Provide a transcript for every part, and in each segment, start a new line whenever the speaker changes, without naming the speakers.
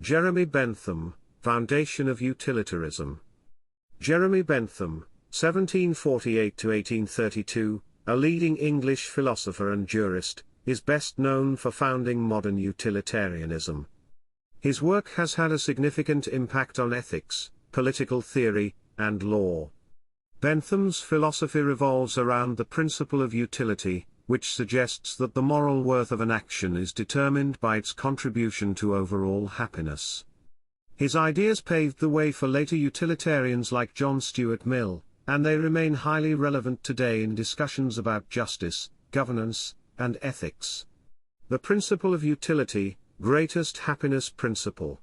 Jeremy Bentham, Foundation of Utilitarianism. Jeremy Bentham, 1748–1832, a leading English philosopher and jurist, is best known for founding modern utilitarianism. His work has had a significant impact on ethics, political theory, and law. Bentham's philosophy revolves around the principle of utility, which suggests that the moral worth of an action is determined by its contribution to overall happiness. His ideas paved the way for later utilitarians like John Stuart Mill, and they remain highly relevant today in discussions about justice, governance, and ethics. The principle of utility, greatest happiness principle.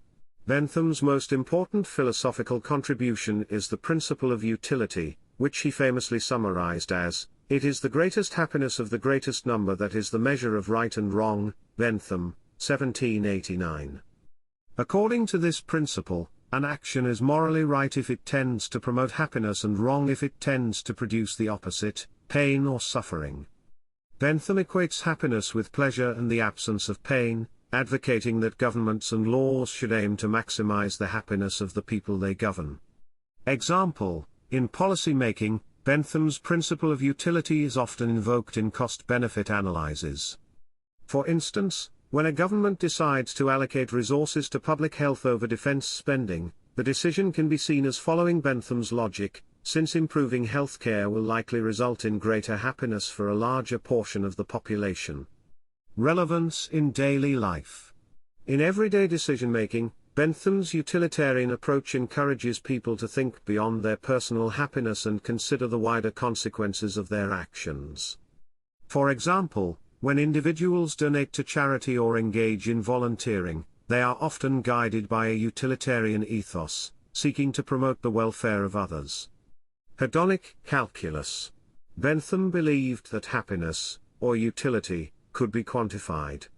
Bentham's most important philosophical contribution is the principle of utility, which he famously summarized as, "It is the greatest happiness of the greatest number that is the measure of right and wrong." Bentham, 1789. According to this principle, an action is morally right if it tends to promote happiness and wrong if it tends to produce the opposite, pain or suffering. Bentham equates happiness with pleasure and the absence of pain, advocating that governments and laws should aim to maximize the happiness of the people they govern. Example: in policy making, Bentham's principle of utility is often invoked in cost-benefit analyses. For instance, when a government decides to allocate resources to public health over defense spending, the decision can be seen as following Bentham's logic, since improving healthcare will likely result in greater happiness for a larger portion of the population. Relevance in daily life. In everyday decision-making, Bentham's utilitarian approach encourages people to think beyond their personal happiness and consider the wider consequences of their actions. For example, when individuals donate to charity or engage in volunteering, they are often guided by a utilitarian ethos, seeking to promote the welfare of others. Hedonic calculus. Bentham believed that happiness, or utility, could be quantified.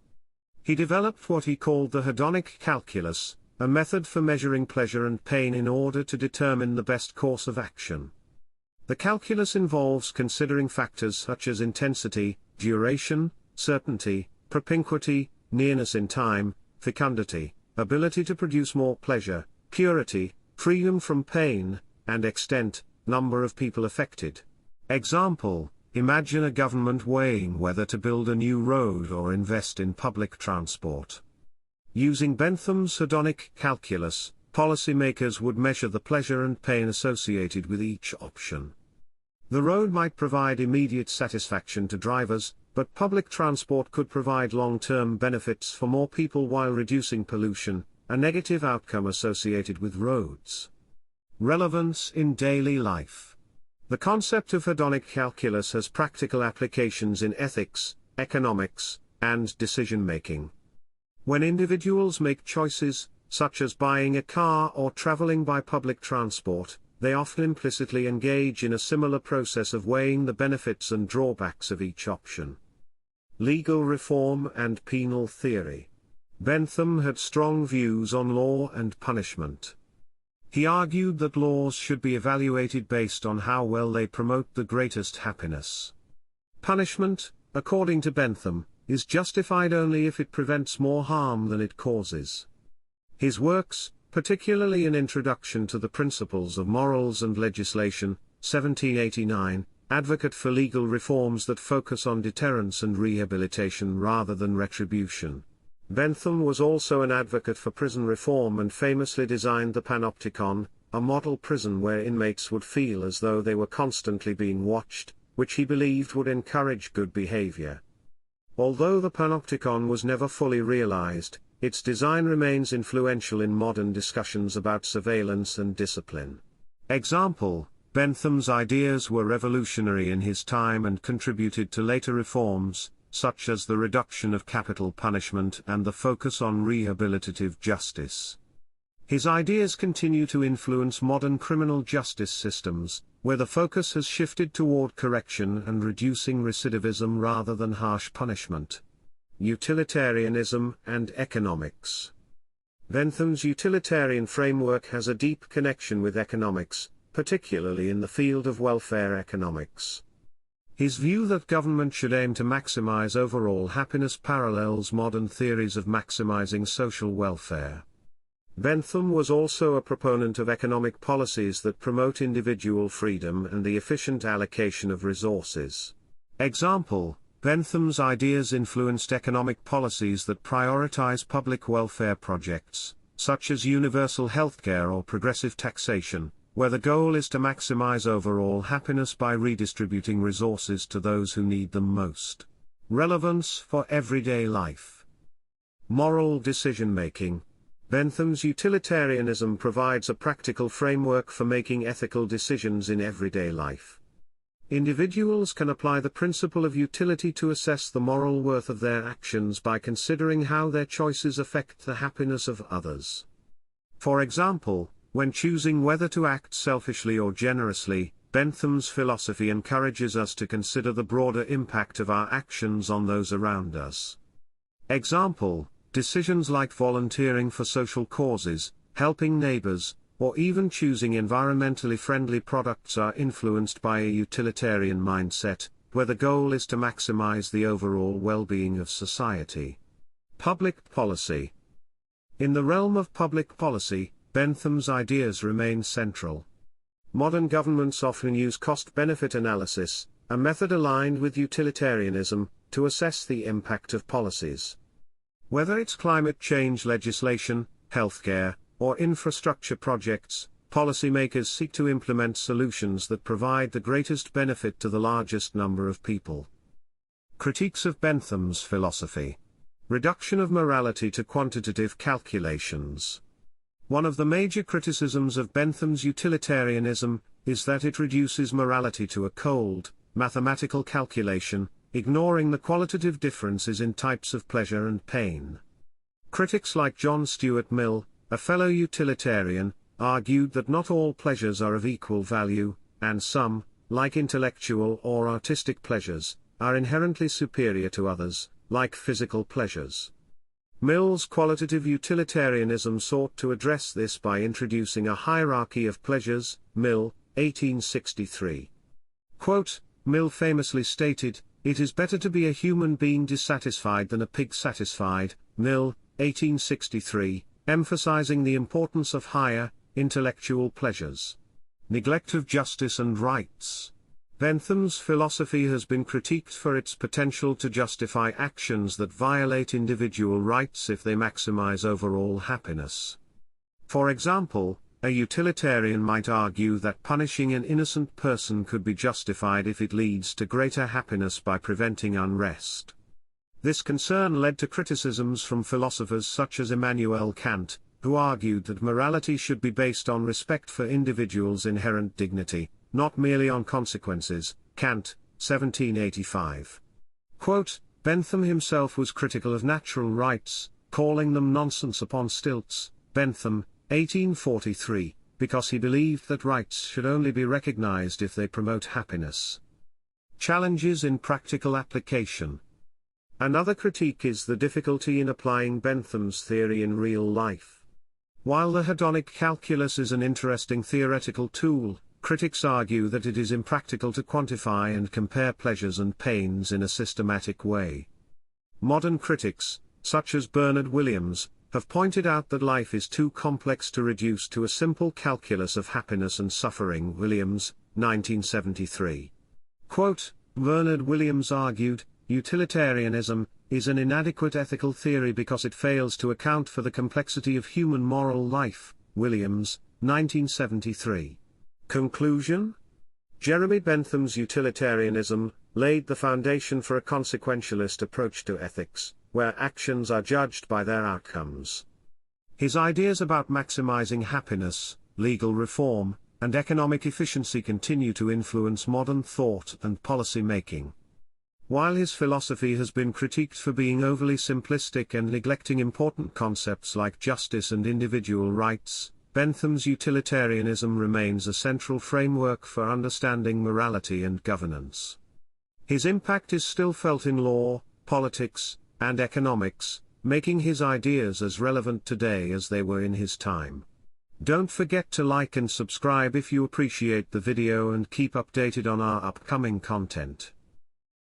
He developed what he called the hedonic calculus, a method for measuring pleasure and pain in order to determine the best course of action. The calculus involves considering factors such as intensity, duration, certainty, propinquity, nearness in time, fecundity, ability to produce more pleasure, purity, freedom from pain, and extent, number of people affected. Example: imagine a government weighing whether to build a new road or invest in public transport. Using Bentham's hedonic calculus, policymakers would measure the pleasure and pain associated with each option. The road might provide immediate satisfaction to drivers, but public transport could provide long-term benefits for more people while reducing pollution, a negative outcome associated with roads. Relevance in daily life. The concept of hedonic calculus has practical applications in ethics, economics, and decision-making. When individuals make choices, such as buying a car or traveling by public transport, they often implicitly engage in a similar process of weighing the benefits and drawbacks of each option. Legal reform and penal theory. Bentham had strong views on law and punishment. He argued that laws should be evaluated based on how well they promote the greatest happiness. Punishment, according to Bentham, is justified only if it prevents more harm than it causes. His works, particularly an introduction to the principles of morals and legislation, 1789, advocate for legal reforms that focus on deterrence and rehabilitation rather than retribution. Bentham was also an advocate for prison reform and famously designed the panopticon, a model prison where inmates would feel as though they were constantly being watched, which he believed would encourage good behavior. Although the panopticon was never fully realized, its design remains influential in modern discussions about surveillance and discipline. Example: Bentham's ideas were revolutionary in his time and contributed to later reforms, such as the reduction of capital punishment and the focus on rehabilitative justice. His ideas continue to influence modern criminal justice systems, where the focus has shifted toward correction and reducing recidivism rather than harsh punishment. Utilitarianism and economics. Bentham's utilitarian framework has a deep connection with economics, particularly in the field of welfare economics. His view that government should aim to maximize overall happiness parallels modern theories of maximizing social welfare. Bentham was also a proponent of economic policies that promote individual freedom and the efficient allocation of resources. Example: Bentham's ideas influenced economic policies that prioritize public welfare projects, such as universal healthcare or progressive taxation, where the goal is to maximize overall happiness by redistributing resources to those who need them most. Relevance for everyday life. Moral decision-making. Bentham's utilitarianism provides a practical framework for making ethical decisions in everyday life. Individuals can apply the principle of utility to assess the moral worth of their actions by considering how their choices affect the happiness of others. For example, when choosing whether to act selfishly or generously, Bentham's philosophy encourages us to consider the broader impact of our actions on those around us. Example: decisions like volunteering for social causes, helping neighbors, or even choosing environmentally friendly products are influenced by a utilitarian mindset, where the goal is to maximize the overall well-being of society. Public policy. In the realm of public policy, Bentham's ideas remain central. Modern governments often use cost-benefit analysis, a method aligned with utilitarianism, to assess the impact of policies. Whether it's climate change legislation, healthcare, or infrastructure projects, policymakers seek to implement solutions that provide the greatest benefit to the largest number of people. Critiques of Bentham's philosophy. Reduction of morality to quantitative calculations. One of the major criticisms of Bentham's utilitarianism is that it reduces morality to a cold, mathematical calculation, ignoring the qualitative differences in types of pleasure and pain. Critics like John Stuart Mill, a fellow utilitarian, argued that not all pleasures are of equal value, and some, like intellectual or artistic pleasures, are inherently superior to others, like physical pleasures. Mill's qualitative utilitarianism sought to address this by introducing a hierarchy of pleasures. Mill, 1863. Quote, Mill famously stated, "It is better to be a human being dissatisfied than a pig satisfied," Mill, 1863, emphasizing the importance of higher, intellectual pleasures. Neglect of justice and rights. Bentham's philosophy has been critiqued for its potential to justify actions that violate individual rights if they maximize overall happiness. For example, a utilitarian might argue that punishing an innocent person could be justified if it leads to greater happiness by preventing unrest. This concern led to criticisms from philosophers such as Immanuel Kant, who argued that morality should be based on respect for individuals' inherent dignity, not merely on consequences. Kant, 1785. Quote, Bentham himself was critical of natural rights, calling them nonsense upon stilts. Bentham, 1843, because he believed that rights should only be recognized if they promote happiness. Challenges in practical application. Another critique is the difficulty in applying Bentham's theory in real life. While the hedonic calculus is an interesting theoretical tool, critics argue that it is impractical to quantify and compare pleasures and pains in a systematic way. Modern critics, such as Bernard Williams, have pointed out that life is too complex to reduce to a simple calculus of happiness and suffering. Williams, 1973. Quote, Bernard Williams argued, utilitarianism is an inadequate ethical theory because it fails to account for the complexity of human moral life. Williams, 1973. Conclusion? Jeremy Bentham's utilitarianism laid the foundation for a consequentialist approach to ethics, where actions are judged by their outcomes. His ideas about maximizing happiness, legal reform, and economic efficiency continue to influence modern thought and policy making. While his philosophy has been critiqued for being overly simplistic and neglecting important concepts like justice and individual rights, Bentham's utilitarianism remains a central framework for understanding morality and governance. His impact is still felt in law, politics, and economics, making his ideas as relevant today as they were in his time. Don't forget to like and subscribe if you appreciate the video and keep updated on our upcoming content.